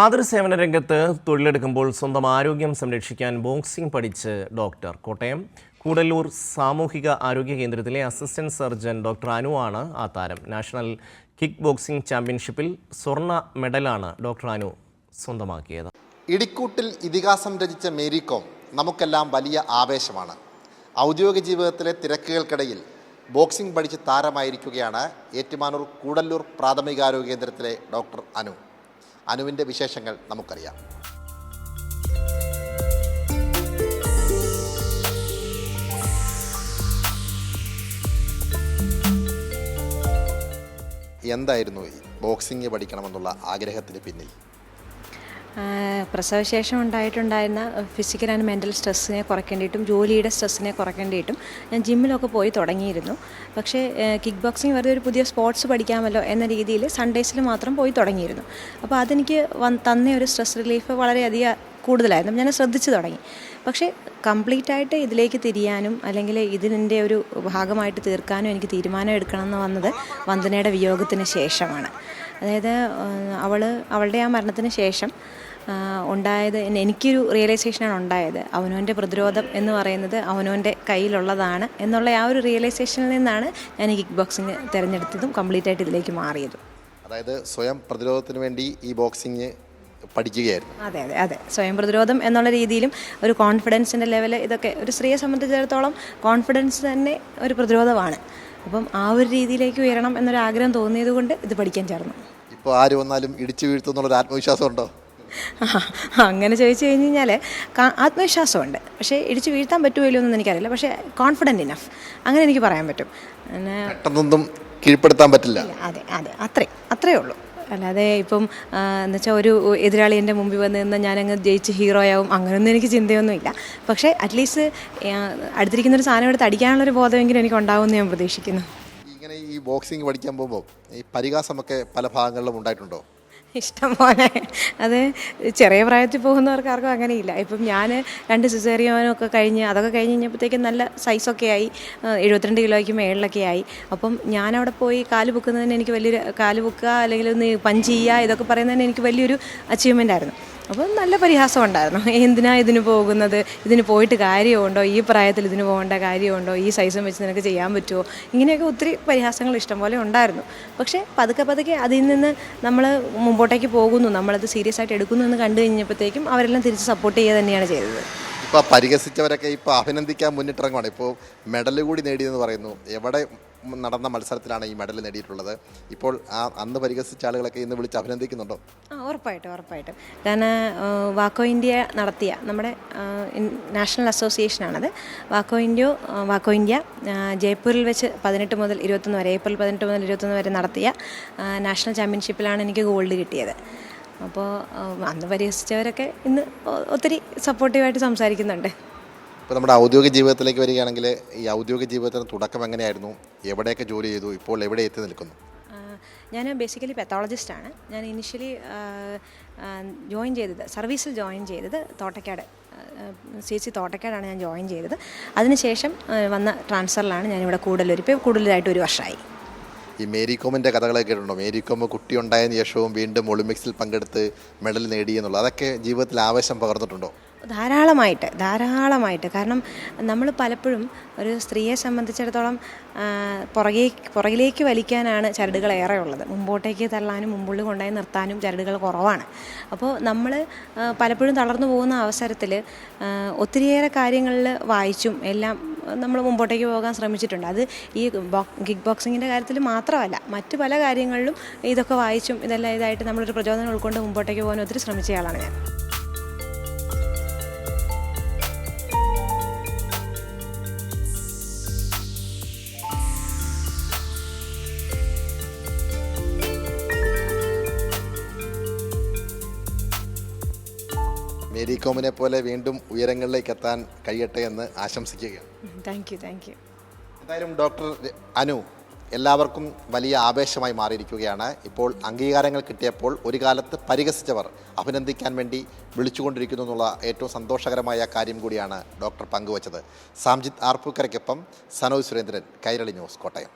ആതുരസേവന രംഗത്ത് തൊഴിലെടുക്കുമ്പോൾ സ്വന്തം ആരോഗ്യം സംരക്ഷിക്കാൻ ബോക്സിംഗ് പഠിച്ച് ഡോക്ടർ. കോട്ടയം കൂടല്ലൂർ സാമൂഹിക ആരോഗ്യ കേന്ദ്രത്തിലെ അസിസ്റ്റന്റ് സർജൻ ഡോക്ടർ അനു ആണ് ആ താരം. നാഷണൽ കിക്ക് ബോക്സിംഗ് ചാമ്പ്യൻഷിപ്പിൽ സ്വർണ്ണ മെഡലാണ് ഡോക്ടർ അനു സ്വന്തമാക്കിയത്. ഇടിക്കൂട്ടിൽ ഇതിഹാസം രചിച്ച മേരി കോം നമുക്കെല്ലാം വലിയ ആവേശമാണ്. ഔദ്യോഗിക ജീവിതത്തിലെ തിരക്കുകൾക്കിടയിൽ ബോക്സിംഗ് പഠിച്ച് താരമായിരിക്കുകയാണ് ഏറ്റുമാനൂർ കൂടല്ലൂർ പ്രാഥമികാരോഗ്യ കേന്ദ്രത്തിലെ ഡോക്ടർ അനു. അനുവിൻ്റെ വിശേഷങ്ങൾ നമുക്കറിയാം. എന്തായിരുന്നു ഈ ബോക്സിംഗ് പഠിക്കണമെന്നുള്ള ആഗ്രഹത്തിന് പിന്നിൽ? പ്രസവശേഷം ഉണ്ടായിട്ടുണ്ടായിരുന്ന ഫിസിക്കൽ ആൻഡ് മെൻ്റൽ സ്ട്രെസ്സിനെ കുറയ്ക്കേണ്ടിയിട്ടും ജോലിയുടെ സ്ട്രെസ്സിനെ കുറയ്ക്കേണ്ടിയിട്ടും ഞാൻ ജിമ്മിലൊക്കെ പോയി തുടങ്ങിയിരുന്നു. പക്ഷേ കിക്ക് ബോക്സിങ് വെറുതെ ഒരു പുതിയ സ്പോർട്സ് പഠിക്കാമല്ലോ എന്ന രീതിയിൽ സൺഡേസിൽ മാത്രം പോയി തുടങ്ങിയിരുന്നു. അപ്പോൾ അതെനിക്ക് തന്ന ഒരു സ്ട്രെസ് റിലീഫ് വളരെയധികം കൂടുതലായിരുന്നു. ഞാൻ ശ്രദ്ധിച്ചു തുടങ്ങി. പക്ഷേ കംപ്ലീറ്റ് ആയിട്ട് ഇതിലേക്ക് തിരിയാനും അല്ലെങ്കിൽ ഇതിൻ്റെ ഒരു ഭാഗമായിട്ട് തീർക്കാനും എനിക്ക് തീരുമാനം എടുക്കണമെന്ന് വന്നത് വന്ദനയുടെ വിയോഗത്തിന് ശേഷമാണ്. അതായത് അവളുടെ ആ മരണത്തിന് ശേഷം ഉണ്ടായത് എനിക്കൊരു റിയലൈസേഷനാണ് ഉണ്ടായത്. അവനവൻ്റെ പ്രതിരോധം എന്ന് പറയുന്നത് അവനവൻ്റെ കയ്യിലുള്ളതാണ് എന്നുള്ള ആ ഒരു റിയലൈസേഷനിൽ നിന്നാണ് ഞാൻ ഈ കിക്ക് ബോക്സിങ് തിരഞ്ഞെടുത്തതും കംപ്ലീറ്റ് ആയിട്ട് ഇതിലേക്ക് മാറിയതും. അതായത് സ്വയം പ്രതിരോധത്തിന് വേണ്ടി ഈ ബോക്സിങ് പഠിക്കുകയായിരുന്നു. അതെ അതെ അതെ സ്വയം പ്രതിരോധം എന്നുള്ള രീതിയിലും ഒരു കോൺഫിഡൻസിൻ്റെ ലെവൽ, ഇതൊക്കെ ഒരു സ്ത്രീയെ സംബന്ധിച്ചിടത്തോളം കോൺഫിഡൻസ് തന്നെ ഒരു പ്രതിരോധമാണ്. അപ്പം ആ ഒരു രീതിയിലേക്ക് ഉയരണം എന്നൊരാഗ്രഹം തോന്നിയത് കൊണ്ട് ഇത് പഠിക്കാൻ ചേർന്നു. ഇപ്പോൾ ആര് വന്നാലും ഇടിച്ചു വീഴ്ത്തുന്നുള്ളൊരു ആത്മവിശ്വാസം ഉണ്ടോ? അങ്ങനെ ചോദിച്ചു കഴിഞ്ഞ് കഴിഞ്ഞാൽ ആത്മവിശ്വാസമുണ്ട്. പക്ഷേ ഇടിച്ചു വീഴ്ത്താൻ പറ്റുമല്ലോ എന്നൊന്നും എനിക്കറിയില്ല. പക്ഷേ കോൺഫിഡൻറ്റ് ഇനഫ്, അങ്ങനെ എനിക്ക് പറയാൻ പറ്റും. പെട്ടെന്നൊന്നും കീഴ്പ്പെടുത്താൻ പറ്റില്ല. അതെ അതെ അത്രയേ ഉള്ളൂ. അല്ലാതെ ഇപ്പം എന്നുവെച്ചാൽ ഒരു എതിരാളി എൻ്റെ മുമ്പിൽ വന്ന് നിന്നാൽ ഞാനങ്ങ് ജയിച്ച് ഹീറോയാവും അങ്ങനെയൊന്നും എനിക്ക് ചിന്തയൊന്നുമില്ല. പക്ഷേ അറ്റ്ലീസ്റ്റ് അടുത്തിരിക്കുന്നൊരു സാധനം എടുത്ത് അടിക്കാനുള്ളൊരു ബോധമെങ്കിലും എനിക്ക് ഉണ്ടാവുമെന്ന് ഞാൻ പ്രതീക്ഷിക്കുന്നു. ഇങ്ങനെ ഈ ബോക്സിങ് പഠിക്കാൻ പോകുമ്പോൾ ഈ പരിഹാസമൊക്കെ പല ഭാഗങ്ങളിലും ഉണ്ടായിട്ടുണ്ടോ? ഇഷ്ടം പോലെ. അത് ചെറിയ പ്രായത്തിൽ പോകുന്നവർക്ക് ആർക്കും അങ്ങനെയില്ല. ഇപ്പം ഞാൻ 2 സിസേറിയനൊക്കെ അതൊക്കെ കഴിഞ്ഞപ്പോഴത്തേക്കും നല്ല സൈസൊക്കെ ആയി, 72 കിലോയ്ക്ക് മേളിലൊക്കെ ആയി. അപ്പം ഞാനവിടെ പോയി കാല് പൊക്കുന്നതിന് എനിക്ക് വലിയൊരു കാല് പൊക്കുക അല്ലെങ്കിൽ ഒന്ന് പഞ്ച് ചെയ്യുക ഇതൊക്കെ പറയുന്നതിന് എനിക്ക് വലിയൊരു അച്ചീവ്മെൻ്റ് ആയിരുന്നു. അപ്പം നല്ല പരിഹാസം ഉണ്ടായിരുന്നു. എന്തിനാ ഇതിന് പോകുന്നത്, ഇതിന് പോയിട്ട് കാര്യമുണ്ടോ, ഈ പ്രായത്തിൽ ഇതിന് പോകേണ്ട കാര്യമുണ്ടോ, ഈ സൈസും വെച്ച് നിനക്ക് ചെയ്യാൻ പറ്റുമോ, ഇങ്ങനെയൊക്കെ ഒത്തിരി പരിഹാസങ്ങൾ ഇഷ്ടം പോലെ ഉണ്ടായിരുന്നു. പക്ഷേ പതുക്കെ അതിൽ നിന്ന് നമ്മൾ മുമ്പോട്ടേക്ക് പോകുന്നു, നമ്മളത് സീരിയസ് ആയിട്ട് എടുക്കുന്നു എന്ന് കണ്ടു കഴിഞ്ഞപ്പോഴത്തേക്കും അവരെല്ലാം തിരിച്ച് സപ്പോർട്ട് ചെയ്യുക തന്നെയാണ് ചെയ്തത്. ഇപ്പോൾ പരിഹസിച്ചവരൊക്കെ ഇപ്പോൾ അഭിനന്ദിക്കാൻ മുന്നിട്ടിറങ്ങുവാണ്. ഇപ്പോൾ മെഡൽ കൂടി നേടിയെന്ന് പറയുന്നു. എവിടെ നടന്ന മത്സരത്തിലാണ് ഈ മെഡൽ നേടിയിട്ടുള്ളത്? ഇപ്പോൾ അന്ന് പരിഹസിച്ച ആളുകളൊക്കെ ഇന്ന് വിളിച്ച് അഭിനന്ദിക്കുന്നുണ്ടോ? ഉറപ്പായിട്ടും. കാരണം വാക്കോ ഇന്ത്യ നടത്തിയ നമ്മുടെ നാഷണൽ അസോസിയേഷനാണത്. വാക്കോ ഇന്ത്യ ജയ്പൂരിൽ വെച്ച് 18 മുതൽ 21 വരെ, ഏപ്രിൽ 18 മുതൽ 21 വരെ നടത്തിയ നാഷണൽ ചാമ്പ്യൻഷിപ്പിലാണ് എനിക്ക് ഗോൾഡ് കിട്ടിയത്. അപ്പോൾ അന്ന് പരിഹസിച്ചവരൊക്കെ ഇന്ന് ഒത്തിരി സപ്പോർട്ടീവായിട്ട് സംസാരിക്കുന്നുണ്ട്. ഇപ്പോൾ നമ്മുടെ ഔദ്യോഗിക ജീവിതത്തിലേക്ക് വരികയാണെങ്കിൽ ഈ ഔദ്യോഗിക ജീവിതത്തിന് തുടക്കം എങ്ങനെയായിരുന്നു? എവിടെയൊക്കെ ജോലി ചെയ്തു? ഇപ്പോൾ എവിടെ എത്തി നിൽക്കുന്നു? ഞാൻ ബേസിക്കലി പെത്തോളജിസ്റ്റാണ്. ഞാൻ ഇനിഷ്യലി സർവീസിൽ ജോയിൻ ചെയ്തത് തോട്ടക്കാട്, CC തോട്ടക്കാടാണ് ഞാൻ ജോയിൻ ചെയ്തത്. അതിനുശേഷം വന്ന ട്രാൻസ്ഫറിലാണ് ഞാനിവിടെ കൂടുതലായിട്ട് 1 വർഷമായി. ഈ മേരി കോമിൻ്റെ കഥകളൊക്കെ കേട്ടിട്ടുണ്ടോ? മേരി കോം കുട്ടി ഉണ്ടായതിനു ശേഷവും വീണ്ടും ഒളിമ്പിക്സിൽ പങ്കെടുത്ത് മെഡൽ നേടി എന്നുള്ളത്, അതൊക്കെ ജീവിതത്തിൽ ആവേശം പകർന്നിട്ടുണ്ടോ? ധാരാളമായിട്ട്. കാരണം നമ്മൾ പലപ്പോഴും ഒരു സ്ത്രീയെ സംബന്ധിച്ചിടത്തോളം പുറകിലേക്ക് വലിക്കാനാണ് ചരടുകൾ ഏറെ ഉള്ളത്. മുമ്പോട്ടേക്ക് തള്ളാനും മുമ്പിൽ കൊണ്ടുപോയി നിർത്താനും ചരടുകൾ കുറവാണ്. അപ്പോൾ നമ്മൾ പലപ്പോഴും തളർന്നു പോകുന്ന അവസരത്തിൽ ഒത്തിരിയേറെ കാര്യങ്ങളിൽ വായിച്ചും എല്ലാം നമ്മൾ മുമ്പോട്ടേക്ക് പോകാൻ ശ്രമിച്ചിട്ടുണ്ട്. അത് ഈ കിക്ക് ബോക്സിങ്ങിൻ്റെ കാര്യത്തിൽ മാത്രമല്ല, മറ്റ് പല കാര്യങ്ങളിലും ഇതൊക്കെ വായിച്ചും ഇതായിട്ട് നമ്മളൊരു പ്രചോദനം ഉൾക്കൊണ്ട് മുമ്പോട്ടേക്ക് പോകാൻ ഒത്തിരി ശ്രമിച്ചയാളാണ് ഞാൻ. മേരി കോമിനെ പോലെ വീണ്ടും ഉയരങ്ങളിലേക്ക് എത്താൻ കഴിയട്ടെ എന്ന് ആശംസിക്കുകയാണ്. Thank you. എന്തായാലും ഡോക്ടർ അനു എല്ലാവർക്കും വലിയ ആവേശമായി മാറിയിരിക്കുകയാണ്. ഇപ്പോൾ അംഗീകാരങ്ങൾ കിട്ടിയപ്പോൾ ഒരു കാലത്ത് പരിഹസിച്ചവർ അഭിനന്ദിക്കാൻ വേണ്ടി വിളിച്ചുകൊണ്ടിരിക്കുന്നു എന്നുള്ള ഏറ്റവും സന്തോഷകരമായ കാര്യം കൂടിയാണ് ഡോക്ടർ പങ്കുവച്ചത്. സാംജിത്ത് ആർപ്പൂക്കരയ്ക്കൊപ്പം സനോജ് സുരേന്ദ്രൻ, കൈരളി ന്യൂസ്, കോട്ടയം.